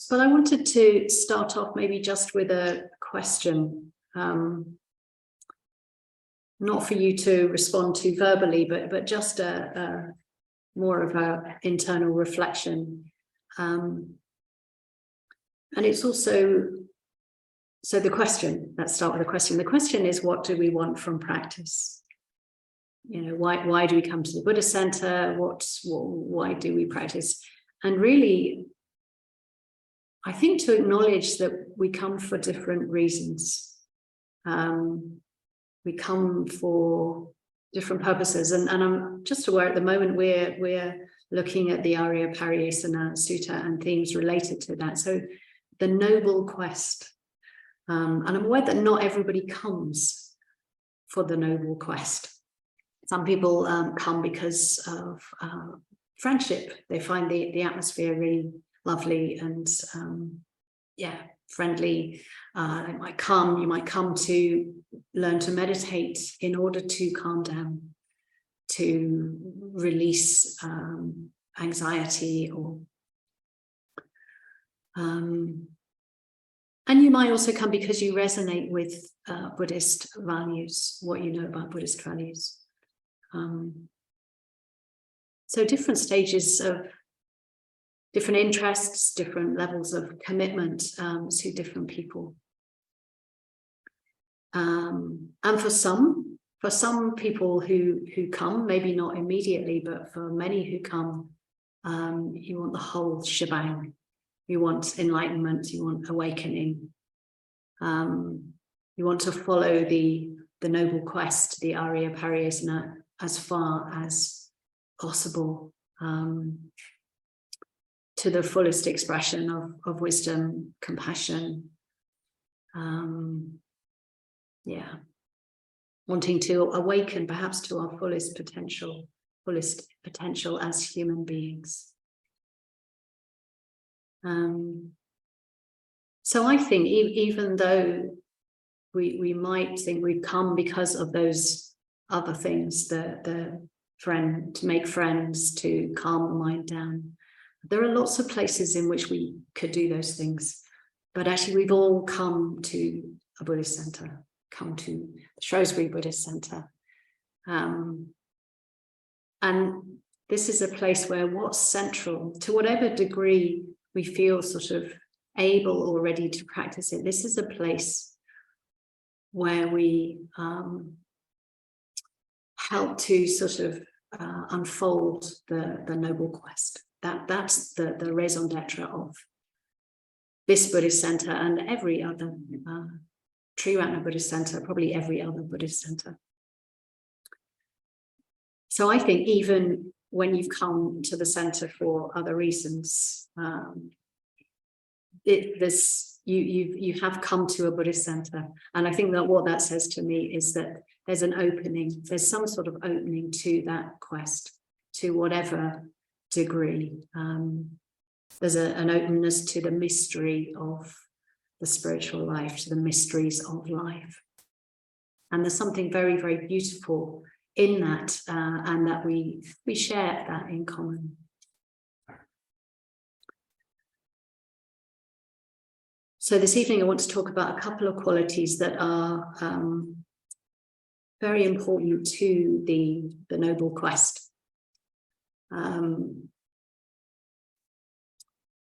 But I wanted to start off maybe just with a question, not for you to respond to verbally, but just a more of a internal reflection. And it's also, so the question, let's start with the question. The question is, what do we want from practice? You know, why do we come to the Buddhist Center? Why do we practice? And really, I think to acknowledge that we come for different reasons. We come for different purposes. And I'm just aware at the moment we're looking at the Arya Pariyesana Sutta and themes related to that. So the noble quest. And I'm aware that not everybody comes for the noble quest. Some people come because of friendship. They find the atmosphere really lovely and friendly. You might come to learn to meditate in order to calm down, to release anxiety, or and you might also come because you resonate with Buddhist values, what you know about Buddhist values. So different stages of different interests, different levels of commitment to different people. And for some people who come, maybe not immediately, but for many who come, you want the whole shebang. You want enlightenment, you want awakening. You want to follow the noble quest, the Arya Pariyesana, as far as possible, to the fullest expression of wisdom, compassion. Wanting to awaken perhaps to our fullest potential as human beings. So I think even though we might think we've come because of those other things, the friend, to make friends, to calm the mind down, there are lots of places in which we could do those things. But actually we've all come to a Buddhist center, come to the Shrewsbury Buddhist Center. And this is a place where what's central, to whatever degree we feel sort of able or ready to practice it, this is a place where we help to sort of unfold the noble quest. That's the raison d'etre of this Buddhist center and every other Triratna Buddhist center, probably every other Buddhist center. So I think even when you've come to the center for other reasons, you have come to a Buddhist center. And I think that what that says to me is that there's an opening, there's some sort of opening to that quest, to whatever degree. There's an openness to the mystery of the spiritual life, to the mysteries of life. And there's something very, very beautiful in that, and that we share that in common. So this evening I want to talk about a couple of qualities that are very important to the noble quest.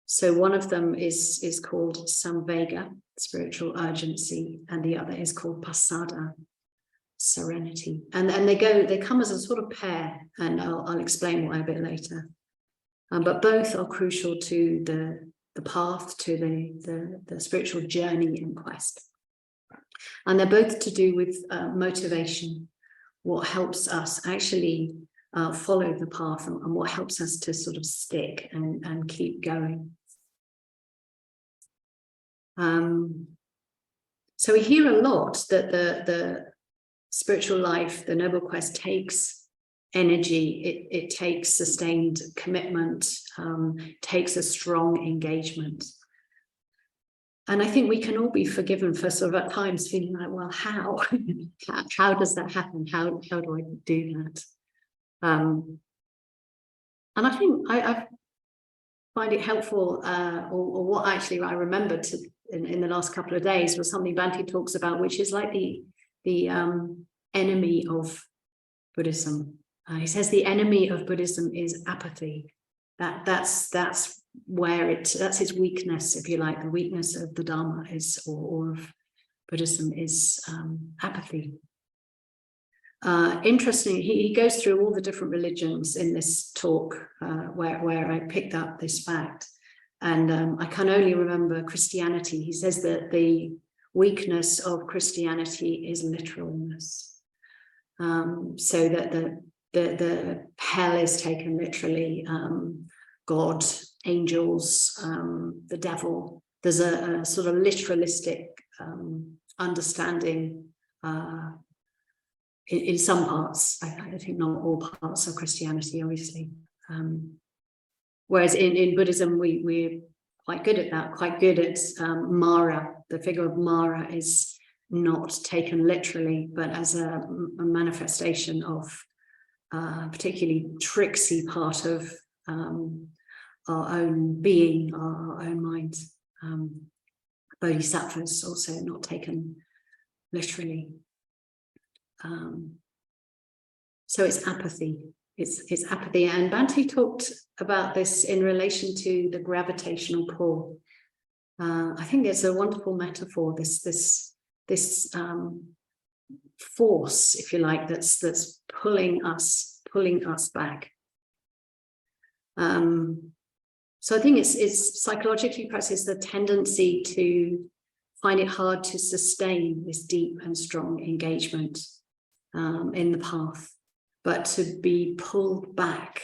So one of them is called samvega, spiritual urgency, and the other is called pasada, serenity. And they come as a sort of pair, and I'll explain why a bit later. But both are crucial to the path, to the spiritual journey and quest. And they're both to do with motivation, what helps us actually follow the path, and what helps us to sort of stick and keep going. So we hear a lot that the spiritual life, the noble quest, takes energy, it takes sustained commitment, takes a strong engagement. And I think we can all be forgiven for sort of at times feeling like, well, how? How does that happen? How do I do that? And I think find it helpful, or what actually I remembered in the last couple of days was something Bhante talks about, which is like the enemy of Buddhism. He says the enemy of Buddhism is apathy. That's where that's its weakness, if you like. The weakness of the Dharma is, or of Buddhism is apathy. Interesting, he goes through all the different religions in this talk, where I picked up this fact. And I can only remember Christianity. He says that the weakness of Christianity is literalness. So that the hell is taken literally, God, angels, the devil. There's a sort of literalistic understanding in some parts. I think not all parts of Christianity, obviously. Whereas in Buddhism, we're quite good at that, quite good at Mara. The figure of Mara is not taken literally, but as a manifestation of particularly tricksy part of our own being, our own mind. Bodhisattvas also not taken literally. So it's apathy. It's apathy. And Bhante talked about this in relation to the gravitational pull. I think it's a wonderful metaphor, this force, if you like, that's pulling us back. So I think it's psychologically, perhaps it's the tendency to find it hard to sustain this deep and strong engagement in the path, but to be pulled back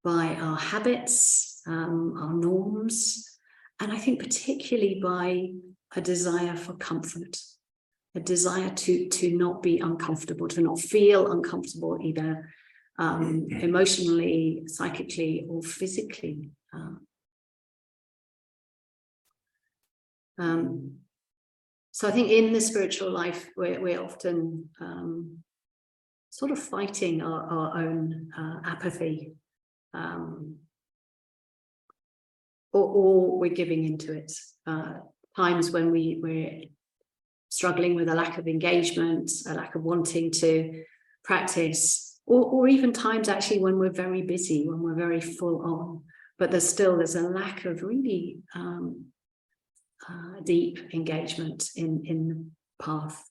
by our habits, our norms, and I think particularly by a desire for comfort, a desire to not be uncomfortable, to not feel uncomfortable either emotionally, psychically, or physically. So I think in the spiritual life, we're often sort of fighting our own apathy, or we're giving into it. Times when we're struggling with a lack of engagement, a lack of wanting to practice, or even times actually when we're very busy, when we're very full on, but there's a lack of really deep engagement in the path.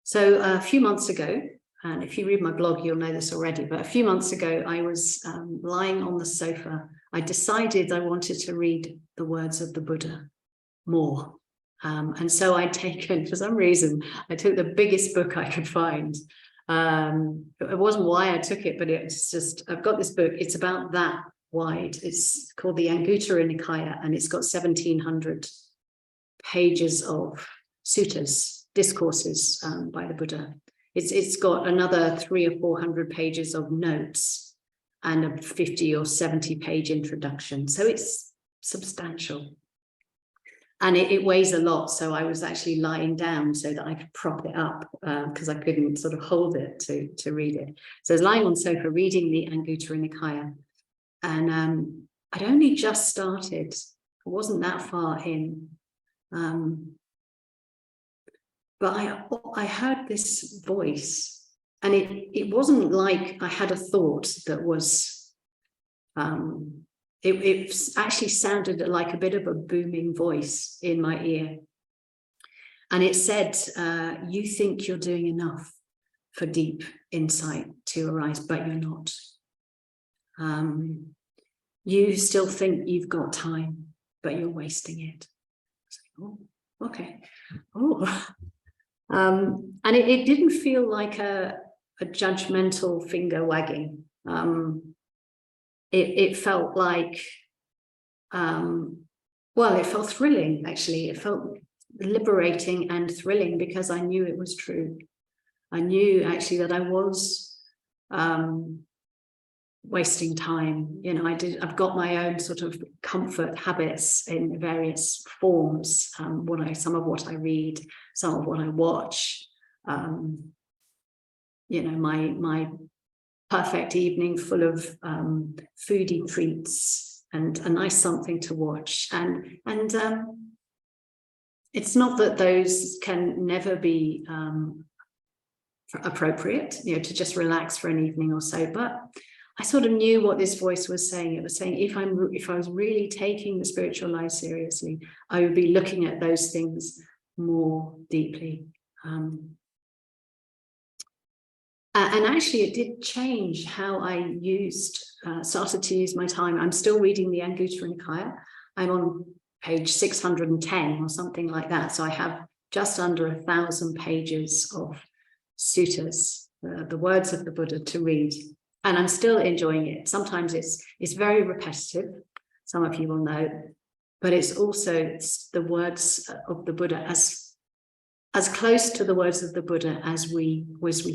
So a few months ago, and if you read my blog, you'll know this already, but a few months ago, I was lying on the sofa. I decided I wanted to read the words of the Buddha more. And so I'd taken, for some reason, I took the biggest book I could find. It wasn't why I took it, but it's just, I've got this book. It's about that wide. It's called the Anguttara Nikaya, and it's got 1,700 pages of suttas, discourses by the Buddha. It's got another 300 or 400 pages of notes and a 50 or 70 page introduction. So it's substantial. And it weighs a lot. So I was actually lying down so that I could prop it up because I couldn't sort of hold it to read it. So I was lying on the sofa reading the Anguttara Nikaya. And I'd only just started. I wasn't that far in. But I heard this voice, and it wasn't like I had a thought that was, it actually sounded like a bit of a booming voice in my ear. And it said, you think you're doing enough for deep insight to arise, but you're not. You still think you've got time, but you're wasting it. I was like, oh, okay. Oh. And it didn't feel like a judgmental finger wagging. It felt like, well, it felt thrilling, actually. It felt liberating and thrilling because I knew it was true. I knew actually that I was wasting time. You know, I've got my own sort of comfort habits in various forms. Some of what I read, some of what I watch. my perfect evening full of foodie treats and a nice something to watch. And it's not that those can never be appropriate, to just relax for an evening or so, but I sort of knew what this voice was saying. It was saying if I was really taking the spiritual life seriously, I would be looking at those things more deeply. And actually, it did change how I started to use my time. I'm still reading the Anguttara Nikaya. I'm on page 610 or something like that. So I have just under 1,000 pages of suttas, the words of the Buddha to read. And I'm still enjoying it. Sometimes it's very repetitive, some of you will know, but it's also the words of the Buddha as close to the words of the Buddha as we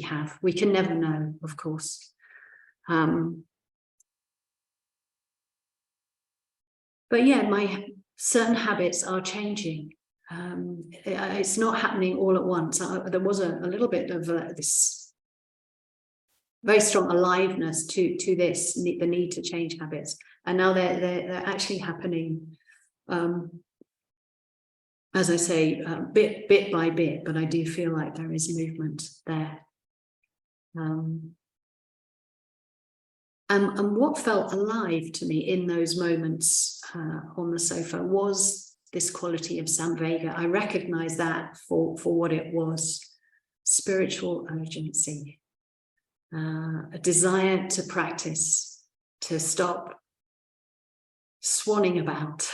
have. We can never know, of course. But yeah, my certain habits are changing. It's not happening all at once. There was a little bit of this very strong aliveness to this, the need to change habits. And now they're actually happening, as I say, bit by bit, but I do feel like there is movement there. And what felt alive to me in those moments on the sofa was this quality of samvega. I recognize that for what it was: spiritual urgency. A desire to practice, to stop swanning about,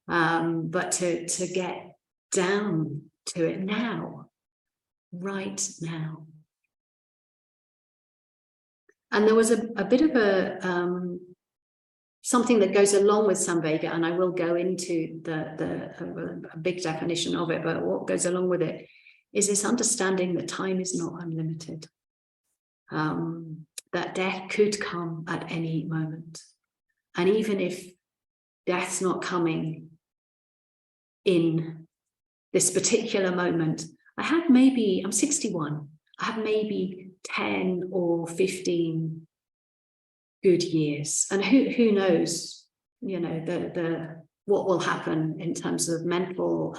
but to get down to it now, right now. And there was a bit of a something that goes along with samvega, and I will go into a big definition of it, but what goes along with it is this understanding that time is not unlimited. That death could come at any moment. And even if death's not coming in this particular moment, I'm 61, I have maybe 10 or 15 good years. And who knows, what will happen in terms of mental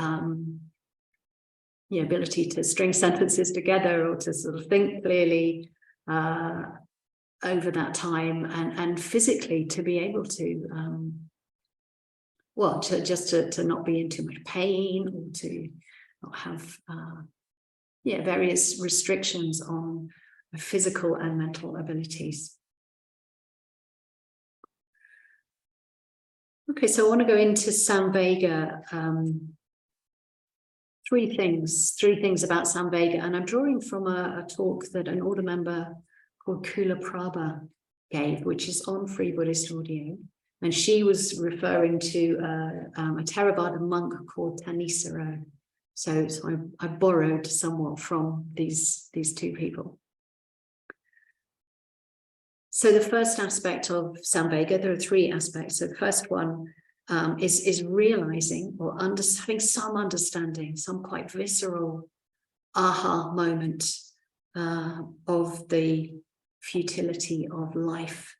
ability to string sentences together or to sort of think clearly over that time, and physically to be able to to not be in too much pain, or to not have various restrictions on physical and mental abilities. Okay, so I want to go into samvega. Three things about samvega, and I'm drawing from a talk that an order member called Kula Prabha gave, which is on Free Buddhist Audio, and she was referring to a Theravada monk called Thanissaro. So I borrowed somewhat from these two people. So the first aspect of samvega, there are three aspects. So the first one is realizing or having some understanding, some quite visceral aha moment of the futility of life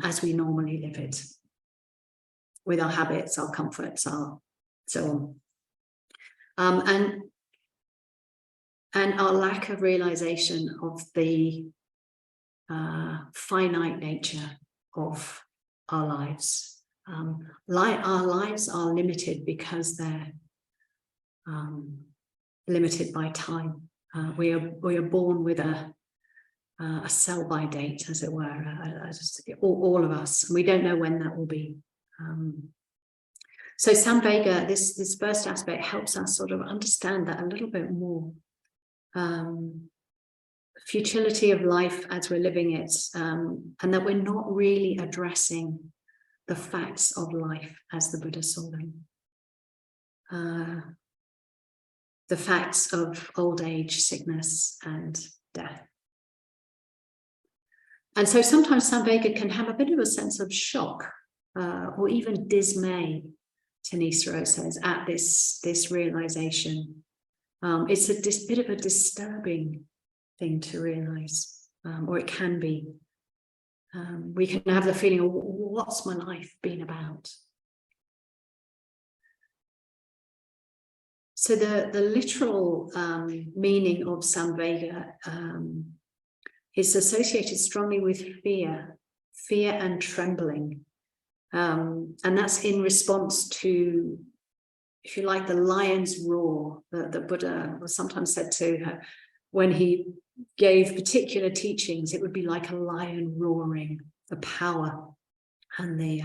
as we normally live it, with our habits, our comforts, our so on. And our lack of realization of the finite nature of our lives. Our lives are limited because they're limited by time. We are born with a sell-by date, as it were, all of us, and we don't know when that will be. So samvega, this first aspect, helps us sort of understand that a little bit more. Futility of life as we're living it, and that we're not really addressing the facts of life as the Buddha saw them. The facts of old age, sickness, and death. And so sometimes samvega can have a bit of a sense of shock or even dismay, Thanissaro says, at this realization. It's a bit of a disturbing thing to realize, or it can be. We can have the feeling of, what's my life been about? So the literal meaning of Samvega is associated strongly with fear and trembling. And that's in response to, if you like, the lion's roar that the Buddha was sometimes said to her when he gave particular teachings. It would be like a lion roaring, the power and the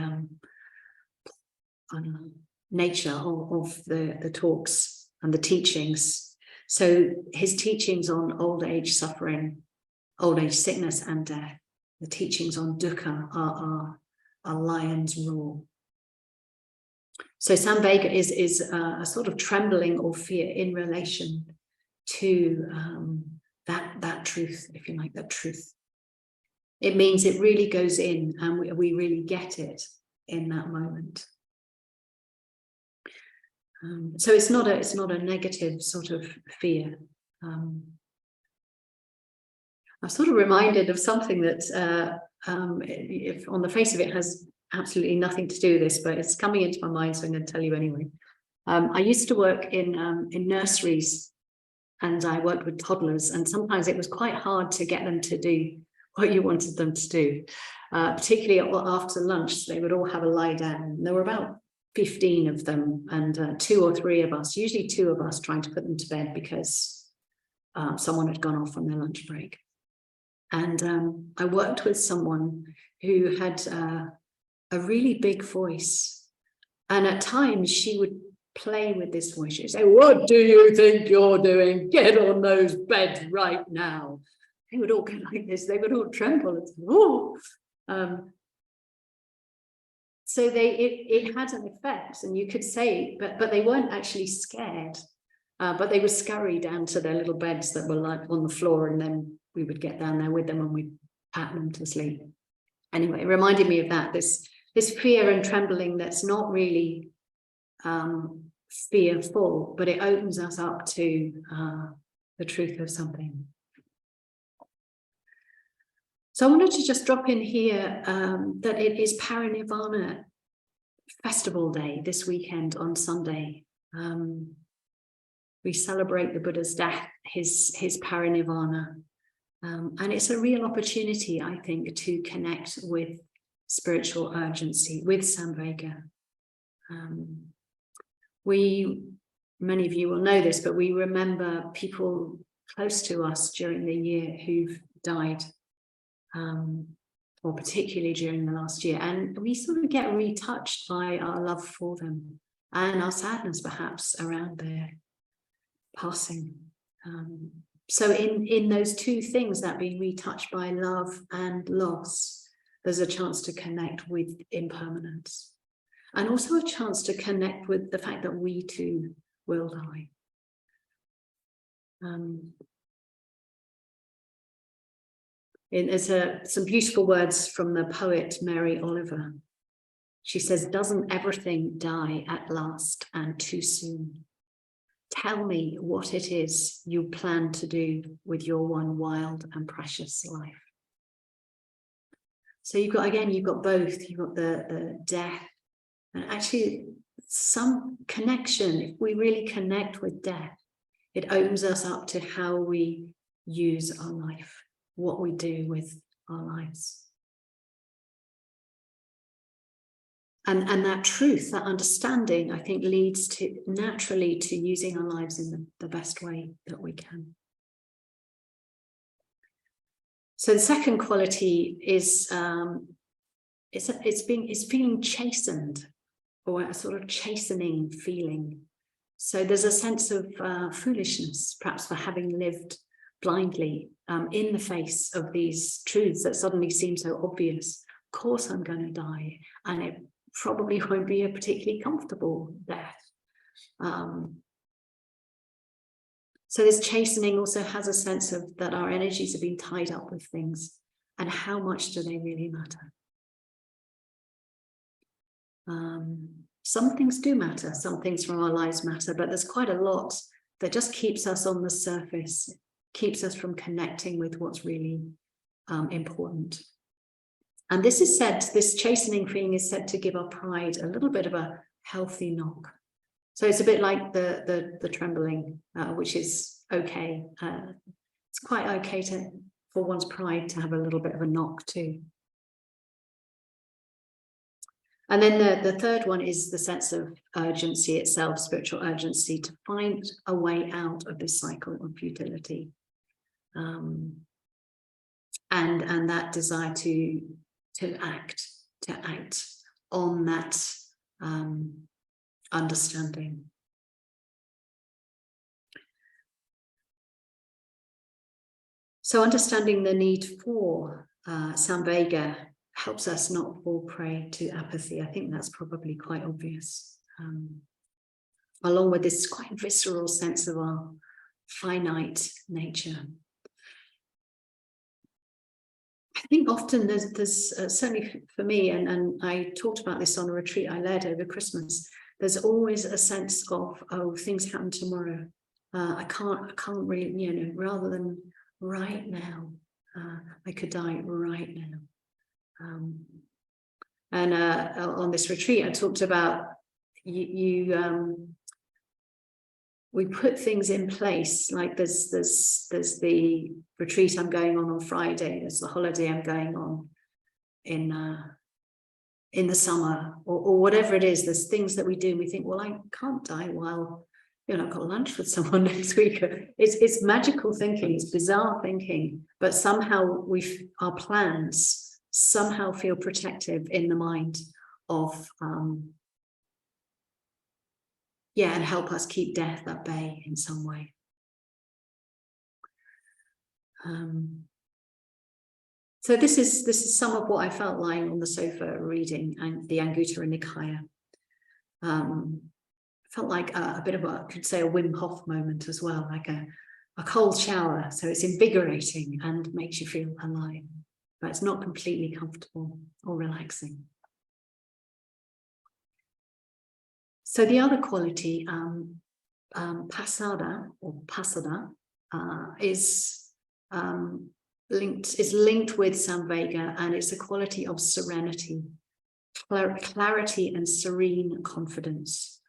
nature of the talks and the teachings. So his teachings on old age suffering, old age sickness and death, the teachings on dukkha are lion's roar. So Samvega is a sort of trembling or fear in relation to that truth, if you like, that truth. It means it really goes in and we really get it in that moment. So it's not a negative sort of fear. I'm sort of reminded of something that if on the face of it has absolutely nothing to do with this, but it's coming into my mind, so I'm going to tell you anyway. I used to work in nurseries, and I worked with toddlers, and sometimes it was quite hard to get them to do what you wanted them to do, particularly after lunch. They would all have a lie down. There were about 15 of them, and 2 or 3 of us, usually 2 of us, trying to put them to bed because someone had gone off on their lunch break. And I worked with someone who had a really big voice, and at times she would play with this voice. She'd say, "What do you think you're doing? Get on those beds right now." They would all go like this. They would all tremble. And say, "Oh." So it had an effect, and you could say, but they weren't actually scared, but they would scurry down to their little beds that were like on the floor, and then we would get down there with them and we'd pat them to sleep. Anyway, it reminded me of that, this fear and trembling that's not really fearful, but it opens us up to the truth of something. So I wanted to just drop in here that it is Parinirvana Festival Day this weekend on Sunday. We celebrate the Buddha's death, his Parinirvana. And it's a real opportunity, I think, to connect with spiritual urgency, with Samvega. Many of you will know this, but we remember people close to us during the year who've died, or particularly during the last year. And we sort of get retouched by our love for them and our sadness, perhaps, around their passing. So in those two things, that being retouched by love and loss, there's a chance to connect with impermanence, and also a chance to connect with the fact that we too will die. There's some beautiful words from the poet Mary Oliver. She says, "Doesn't everything die at last and too soon? Tell me what it is you plan to do with your one wild and precious life." So you've got both. You've got the death, and actually some connection. If we really connect with death, it opens us up to how we use our life, what we do with our lives. And that truth, that understanding, I think, leads to naturally to using our lives in the best way that we can. So the second quality is it's feeling chastened, or a sort of chastening feeling. So there's a sense of foolishness, perhaps, for having lived blindly in the face of these truths that suddenly seem so obvious. Of course I'm going to die, and it probably won't be a particularly comfortable death. So this chastening also has a sense of that our energies have been tied up with things, and how much do they really matter? Some things do matter, some things from our lives matter, but there's quite a lot that just keeps us on the surface. keeps us from connecting with what's really important. And this is said, this chastening thing is said to give our pride a little bit of a healthy knock. So it's a bit like the trembling, which is okay. It's quite okay for one's pride to have a little bit of a knock too. And then the third one is the sense of urgency itself, spiritual urgency, to find a way out of this cycle of futility. And that desire to act on that understanding. So understanding the need for samvega helps us not fall prey to apathy. I think that's probably quite obvious. Along with this quite visceral sense of our finite nature. I think often there's certainly for me, and I talked about this on a retreat I led over Christmas, there's always a sense of, oh, things happen tomorrow. I can't really, rather than right now, I could die right now. And on this retreat, I talked about we put things in place, like there's the retreat I'm going on Friday, there's the holiday I'm going on in the summer, or whatever it is. There's things that we do and we think, well, I can't die while I've got lunch with someone next week. It's magical thinking, it's bizarre thinking, but somehow our plans somehow feel protective in the mind of and help us keep death at bay in some way. So this is some of what I felt lying on the sofa reading the Anguttara Nikaya. Felt like a bit of I could say a Wim Hof moment as well, like a cold shower. So it's invigorating and makes you feel alive, but it's not completely comfortable or relaxing. So the other quality, pasada or pasada, is linked with samvega, and it's a quality of serenity, clarity and serene confidence.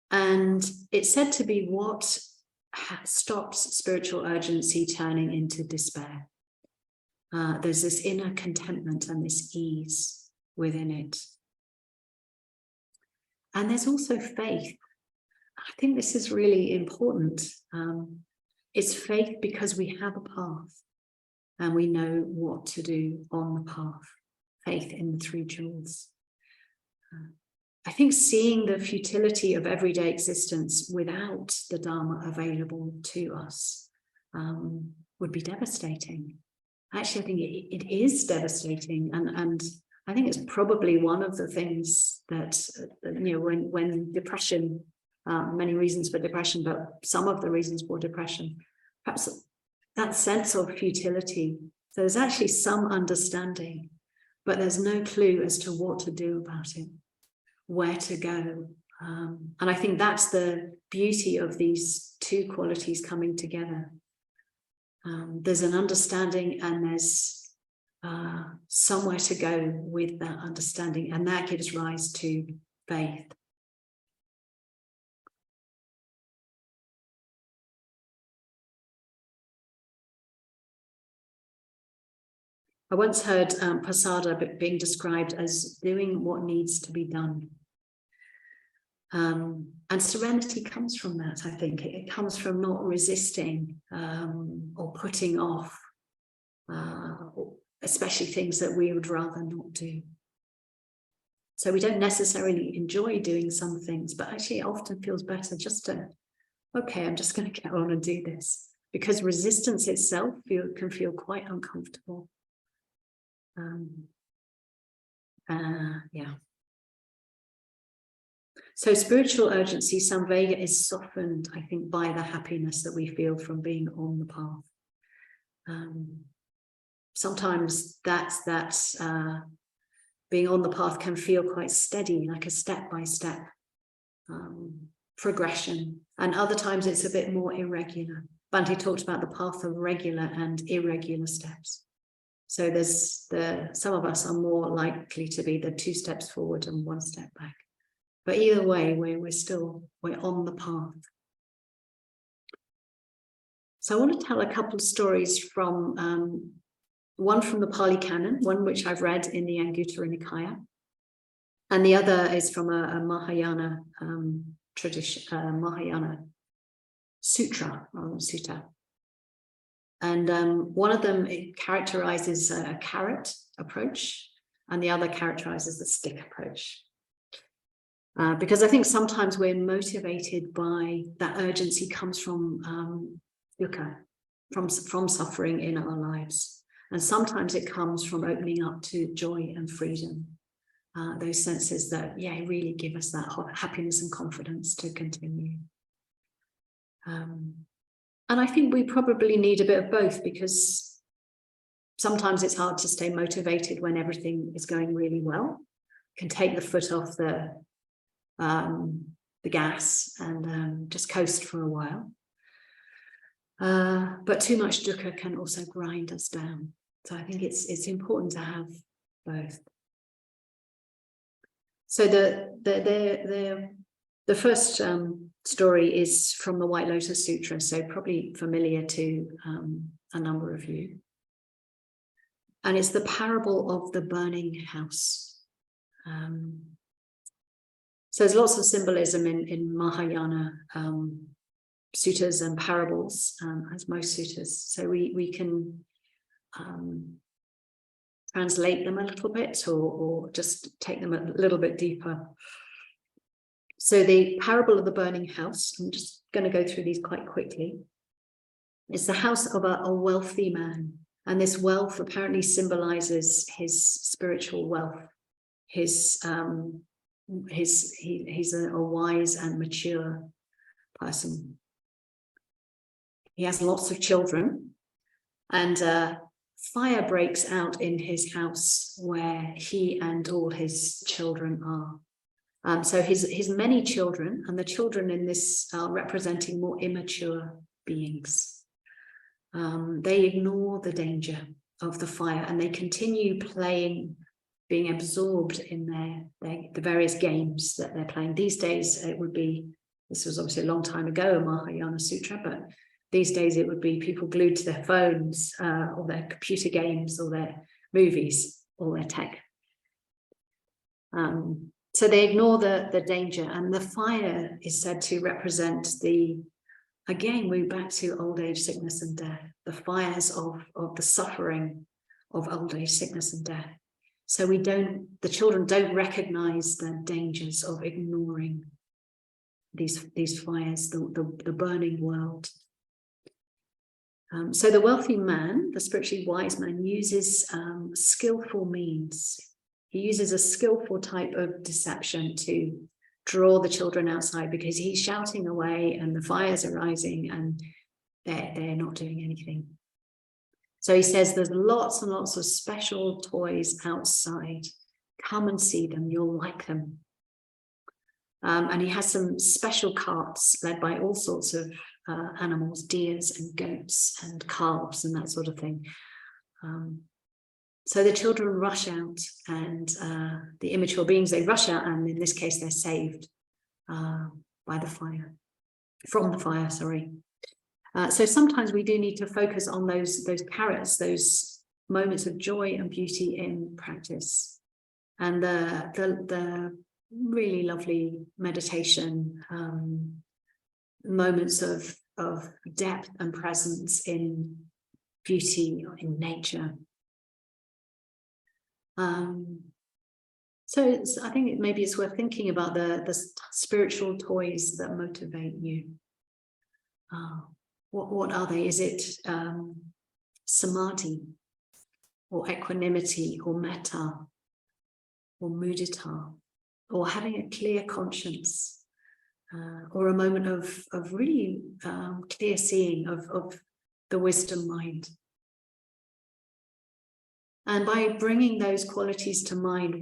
And it's said to be what stops spiritual urgency turning into despair. There's this inner contentment and this ease within it. And there's also faith. I think this is really important. It's faith because we have a path and we know what to do on the path. Faith in the three jewels. I think seeing the futility of everyday existence without the Dharma available to us would be devastating. Actually, I think it is devastating, and I think it's probably one of the things that, when depression, many reasons for depression, but some of the reasons for depression, perhaps that sense of futility. So there's actually some understanding, but there's no clue as to what to do about it, where to go. And I think that's the beauty of these two qualities coming together. There's an understanding and there's somewhere to go with that understanding, and that gives rise to faith. I once heard pasada being described as doing what needs to be done. And serenity comes from that, I think. It comes from not resisting or putting off, especially things that we would rather not do. So we don't necessarily enjoy doing some things, but actually it often feels better just to, okay, I'm just going to get on and do this. Because resistance itself can feel quite uncomfortable. So spiritual urgency, samvega, is softened, I think, by the happiness that we feel from being on the path. Sometimes that's being on the path can feel quite steady, like a step-by-step progression, and other times it's a bit more irregular. Bhante talked about the path of regular and irregular steps. So there's some of us are more likely to be the 2 steps forward and 1 step back. But either way, we're on the path. So I want to tell a couple of stories from one from the Pali Canon, one which I've read in the Anguttara Nikaya, and the other is from a Mahayana tradition, Mahayana sutra, or sutta. And one of them, it characterizes a carrot approach, and the other characterizes the stick approach. Because I think sometimes we're motivated by that urgency comes from dukkha, from suffering in our lives. And sometimes it comes from opening up to joy and freedom. Those senses that, really give us that happiness and confidence to continue. And I think we probably need a bit of both, because sometimes it's hard to stay motivated when everything is going really well. Can take the foot off the gas and just coast for a while. But too much dukkha can also grind us down. So I think it's important to have both. So the first story is from the White Lotus Sutra, so probably familiar to a number of you. And it's the parable of the burning house. So there's lots of symbolism in Mahayana suttas and parables, as most suttas. So we can translate them a little bit or just take them a little bit deeper. So the parable of the burning house, I'm just going to go through these quite quickly. It's the house of a wealthy man. And this wealth apparently symbolizes his spiritual wealth. He's a wise and mature person. He has lots of children, and fire breaks out in his house where he and all his children are. So his many children, and the children in this are representing more immature beings. They ignore the danger of the fire and they continue playing, being absorbed in the various games that they're playing. These days it would be, this was obviously a long time ago, a Mahayana Sutra, but these days it would be people glued to their phones or their computer games or their movies or their tech. So they ignore the danger, and the fire is said to represent again, we're back to old age, sickness and death, the fires of the suffering of old age, sickness and death. So the children don't recognize the dangers of ignoring these fires, the burning world. So the wealthy man, the spiritually wise man, uses skillful means. He uses a skillful type of deception to draw the children outside, because he's shouting away and the fires are rising and they're not doing anything. So he says there's lots and lots of special toys outside. Come and see them, you'll like them. And he has some special carts led by all sorts of animals, deers and goats and calves and that sort of thing. So the children rush out, and the immature beings, they rush out, and in this case they're saved by the fire, from the fire, sorry. So sometimes we do need to focus on those carrots, those moments of joy and beauty in practice, and the really lovely meditation, moments of depth and presence in beauty or in nature. So I think maybe it's worth thinking about the spiritual toys that motivate you. What are they? Is it samadhi, or equanimity, or metta, or mudita, or having a clear conscience, or a moment of really clear seeing of the wisdom mind? And by bringing those qualities to mind,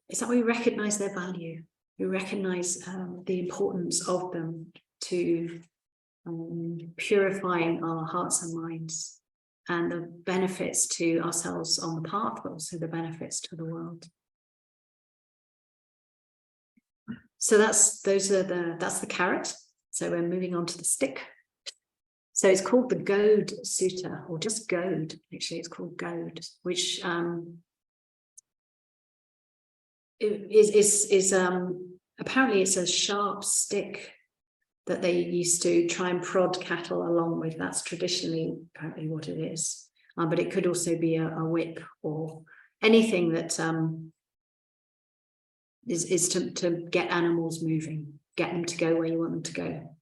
it's that we recognize their value. We recognize the importance of them to purifying our hearts and minds, and the benefits to ourselves on the path, but also the benefits to the world. So that's the carrot. So we're moving on to the stick. So it's called the Goad Sutta, or just Goad. Actually, it's called Goad, which is apparently it's a sharp stick that they used to try and prod cattle along with. That's traditionally apparently what it is. But it could also be a whip or anything that is to get animals moving, get them to go where you want them to go.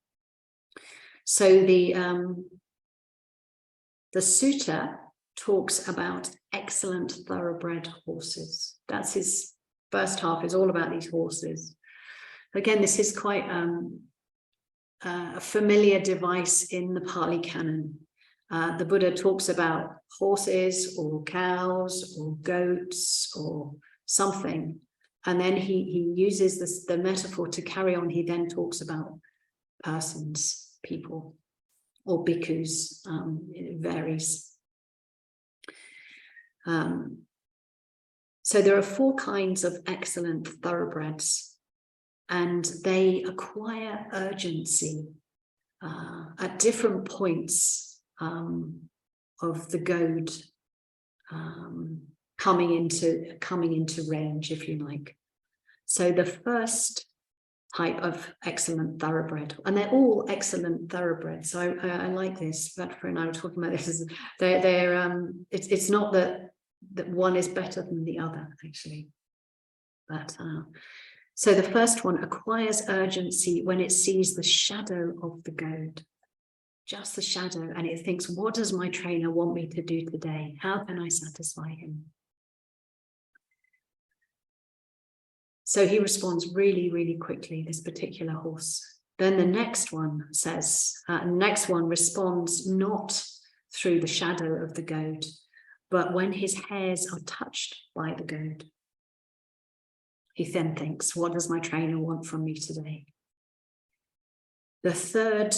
So the sutta talks about excellent thoroughbred horses. That's his first half, is all about these horses. Again, this is quite a familiar device in the Pali Canon. The Buddha talks about horses or cows or goats or something, and then he uses the metaphor to carry on. He then talks about persons, people, or bhikkhus. It varies. So there are 4 kinds of excellent thoroughbreds, and they acquire urgency at different points of the goad coming into range, if you like. So the first type of excellent thoroughbred, and they're all excellent thoroughbreds. So I like this. Vajra and I were talking about this. It's not that one is better than the other, actually, but so the first one acquires urgency when it sees the shadow of the goad, just the shadow, and it thinks, what does my trainer want me to do today? How can I satisfy him? So he responds really, really quickly, this particular horse. Then the next one responds not through the shadow of the goad, but when his hairs are touched by the goad. He then thinks, what does my trainer want from me today? The third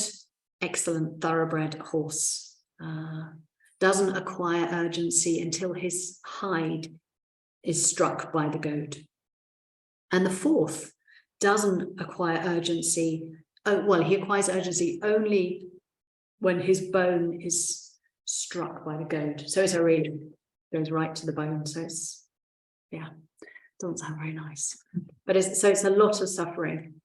excellent thoroughbred horse doesn't acquire urgency until his hide is struck by the goad. And the fourth doesn't acquire urgency. He acquires urgency only when his bone is struck by the goad. So it really goes right to the bone. So it's, doesn't sound very nice. But it's a lot of suffering.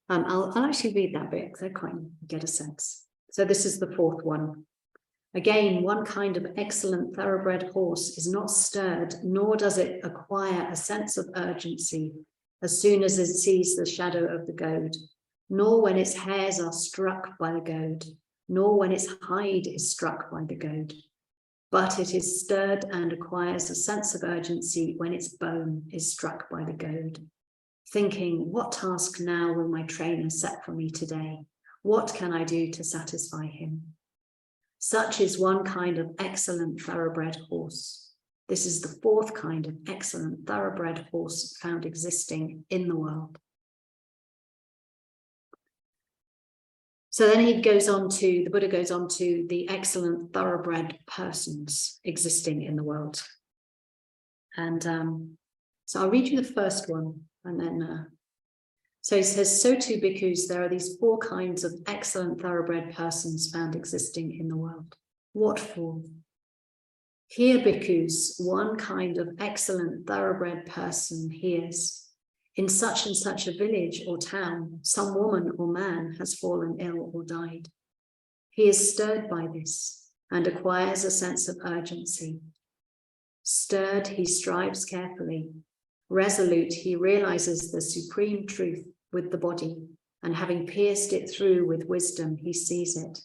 I'll actually read that bit because I quite get a sense. So this is the fourth one. Again, one kind of excellent thoroughbred horse is not stirred, nor does it acquire a sense of urgency as soon as it sees the shadow of the goad, nor when its hairs are struck by the goad, nor when its hide is struck by the goad. But it is stirred and acquires a sense of urgency when its bone is struck by the goad, thinking, what task now will my trainer set for me today? What can I do to satisfy him? Such is one kind of excellent thoroughbred horse. This is the fourth kind of excellent thoroughbred horse found existing in the world. So then the Buddha goes on to the excellent thoroughbred persons existing in the world. And so I'll read you the first one, and then so he says, so too, bhikkhus, there are these 4 kinds of excellent thoroughbred persons found existing in the world. What for? Here, bhikkhus, one kind of excellent thoroughbred person hears, in such and such a village or town, some woman or man has fallen ill or died. He is stirred by this and acquires a sense of urgency. Stirred, he strives carefully. Resolute, he realizes the supreme truth with the body, and having pierced it through with wisdom, he sees it.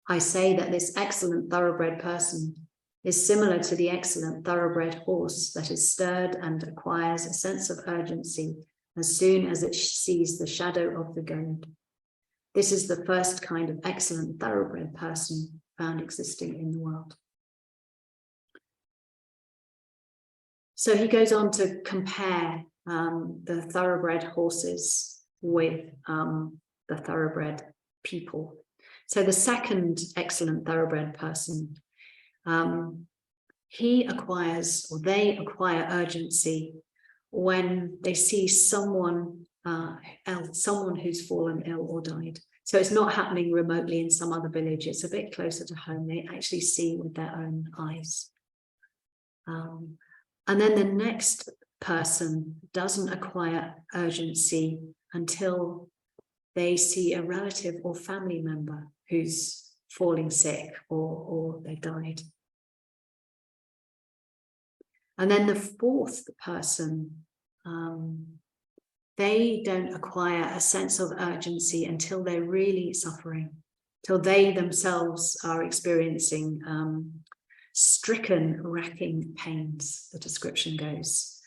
I say that this excellent thoroughbred person is similar to the excellent thoroughbred horse that is stirred and acquires a sense of urgency as soon as it sees the shadow of the goad. This is the first kind of excellent thoroughbred person found existing in the world. So he goes on to compare the thoroughbred horses with the thoroughbred people. So the second excellent thoroughbred person, he acquires, or they acquire, urgency when they see someone else, someone who's fallen ill or died. So it's not happening remotely in some other village. It's a bit closer to home. They actually see with their own eyes. And then the next person doesn't acquire urgency until they see a relative or family member who's falling sick or they died. And then the fourth person, they don't acquire a sense of urgency until they're really suffering, till they themselves are experiencing stricken, racking pains, the description goes.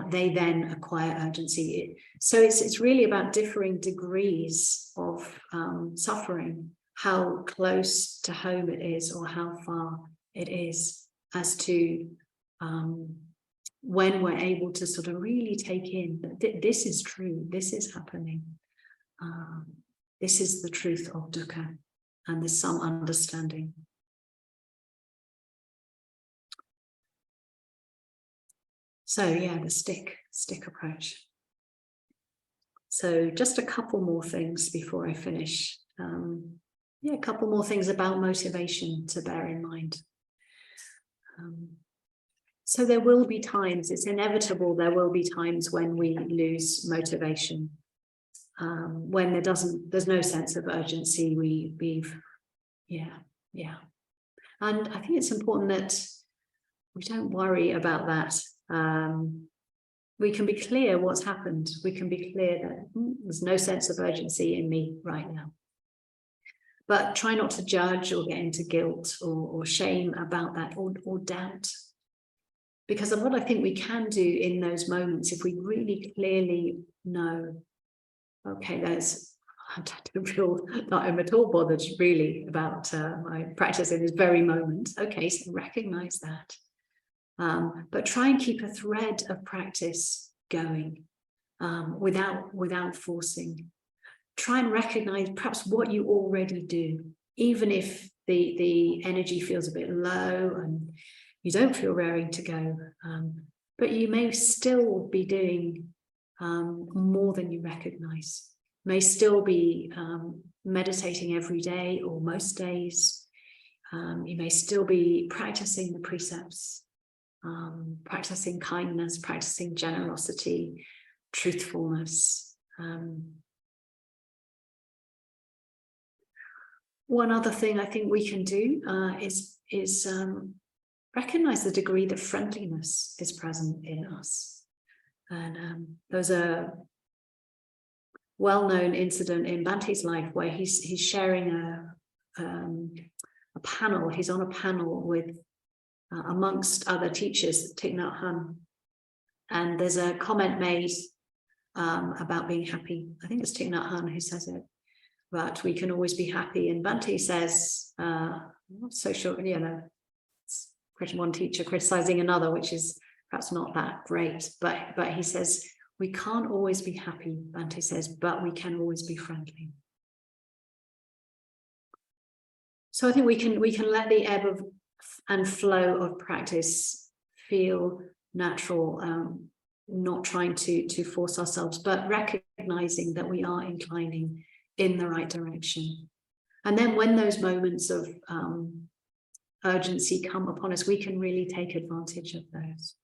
They then acquire urgency. So it's really about differing degrees of suffering, how close to home it is or how far it is, as to when we're able to sort of really take in that this is true, this is happening. This is the truth of dukkha, and there's some understanding. So yeah, the stick approach. So just a couple more things before I finish. A couple more things about motivation to bear in mind. So there will be times, it's inevitable, there will be times when we lose motivation, when there's no sense of urgency. And I think it's important that we don't worry about that. We can be clear what's happened. We can be clear that there's no sense of urgency in me right now. But try not to judge or get into guilt or shame about that, or doubt. Because of what I think we can do in those moments, if we really clearly know, okay, I don't feel that I'm at all bothered really about my practice in this very moment. Okay, so recognize that. But try and keep a thread of practice going without forcing. Try and recognize perhaps what you already do, even if the energy feels a bit low and you don't feel raring to go, but you may still be doing more than you recognize. May still be meditating every day or most days. You may still be practicing the precepts, practicing kindness, practicing generosity, truthfulness. One other thing I think we can do is recognize the degree that friendliness is present in us. And there's a well-known incident in Bante's life where he's sharing a panel. He's on a panel with amongst other teachers, Thich Nhat Hanh, and there's a comment made about being happy. I think it's Thich Nhat Hanh who says it, but we can always be happy. And Bante says, I'm not so sure, it's one teacher criticizing another, which is perhaps not that great, but he says, we can't always be happy, Bante says, but we can always be friendly. So I think we can let the ebb and flow of practice feel natural, not trying to force ourselves, but recognizing that we are inclining in the right direction. And then when those moments of urgency come upon us, we can really take advantage of those.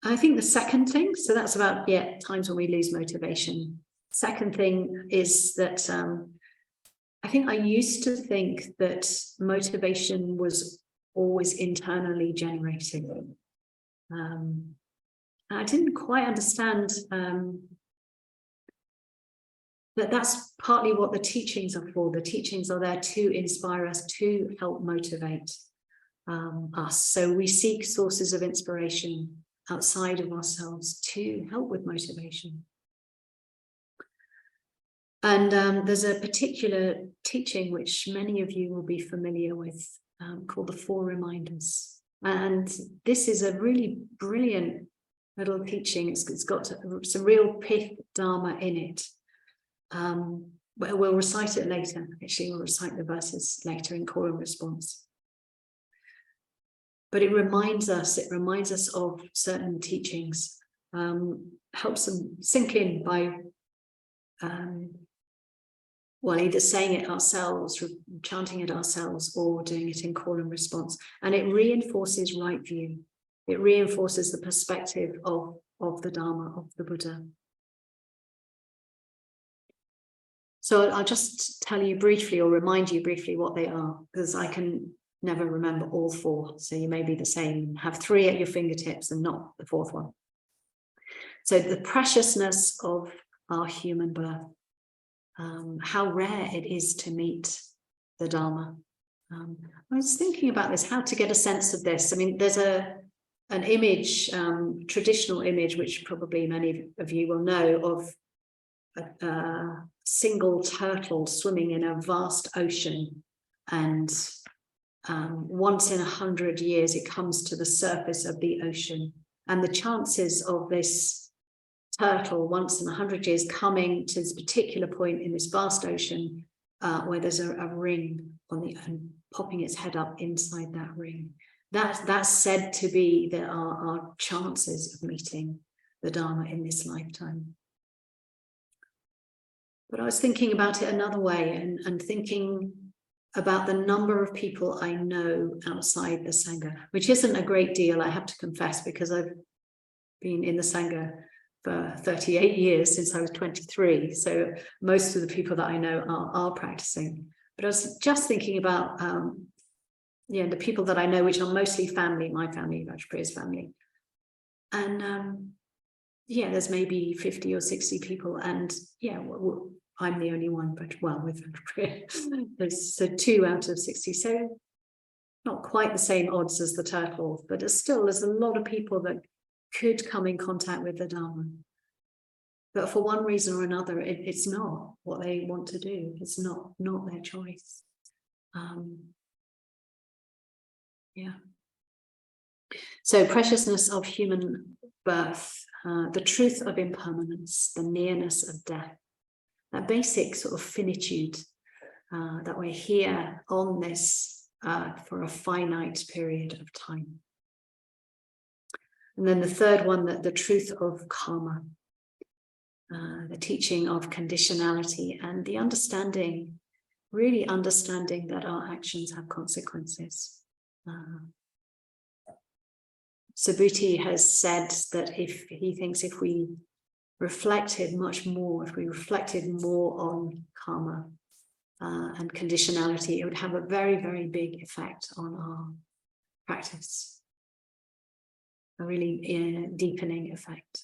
I think the second thing, so that's about times when we lose motivation. Second thing is that I think I used to think that motivation was always internally generated. I didn't quite understand that's partly what the teachings are for. The teachings are there to inspire us, to help motivate us. So we seek sources of inspiration outside of ourselves to help with motivation. And there's a particular teaching which many of you will be familiar with, called the Four Reminders. And this is a really brilliant little teaching. It's got some real pith dharma in it. We'll recite it later. Actually, we'll recite the verses later in call and response. But it reminds us of certain teachings, helps them sink in by either saying it ourselves, chanting it ourselves, or doing it in call and response. And it reinforces right view. It reinforces the perspective of the Dharma, of the Buddha. So I'll just tell you briefly, or remind you briefly, what they are, because I can never remember all four. So you may be the same, have three at your fingertips and not the fourth one. So the preciousness of our human birth, how rare it is to meet the Dharma. I was thinking about this, how to get a sense of this. I mean, there's an image, traditional image, which probably many of you will know, of a single turtle swimming in a vast ocean, and once in 100 years it comes to the surface of the ocean, and the chances of this turtle once in 100 years coming to this particular point in this vast ocean where there's a ring on the and popping its head up inside that ring, that's said to be our chances of meeting the Dharma in this lifetime. But I was thinking about it another way, and thinking about the number of people I know outside the Sangha, which isn't a great deal, I have to confess, because I've been in the Sangha for 38 years, since I was 23. So most of the people that I know are practicing. But I was just thinking about the people that I know, which are mostly family, my family, Vajradevi's family. And there's maybe 50 or 60 people, and I'm the only one, but with there's so 2 out of 60. So not quite the same odds as the turtle, but there's a lot of people that could come in contact with the Dharma. But for one reason or another, it's not what they want to do. It's not their choice. So preciousness of human birth, the truth of impermanence, the nearness of death, that basic sort of finitude, that we're here on this earth for a finite period of time. And then the third one, the truth of karma, the teaching of conditionality, and the really understanding that our actions have consequences. Subhuti has said that he thinks if we reflected more on karma and conditionality, it would have a very, very big effect on our practice, a really deepening effect.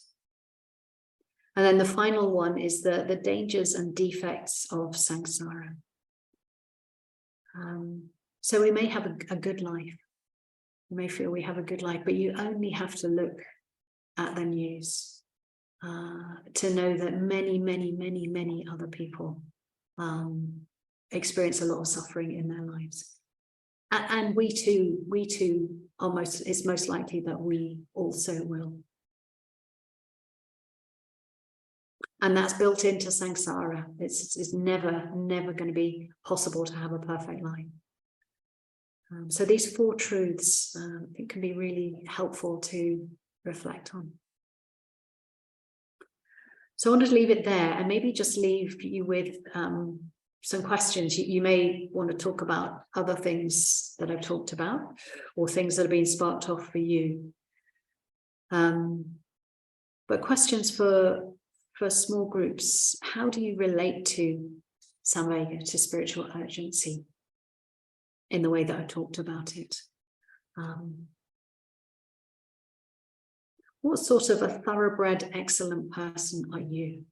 And then the final one is the dangers and defects of samsara. So we may have a good life. You may feel we have a good life, but you only have to look at the news to know that many, many, many, many other people experience a lot of suffering in their lives. And we too it's most likely that we also will. And that's built into samsara. It's never going to be possible to have a perfect life. So these 4 truths, I think, can be really helpful to reflect on. So I wanted to leave it there, and maybe just leave you with some questions. You may want to talk about other things that I've talked about, or things that have been sparked off for you. But questions for small groups: how do you relate to samvega, to spiritual urgency, in the way that I talked about it? What sort of a thoroughbred, excellent person are you?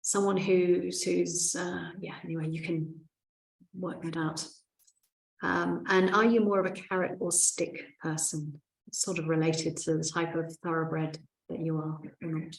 Someone who's anyway, you can work that out. And are you more of a carrot or stick person? It's sort of related to the type of thoroughbred that you are or not.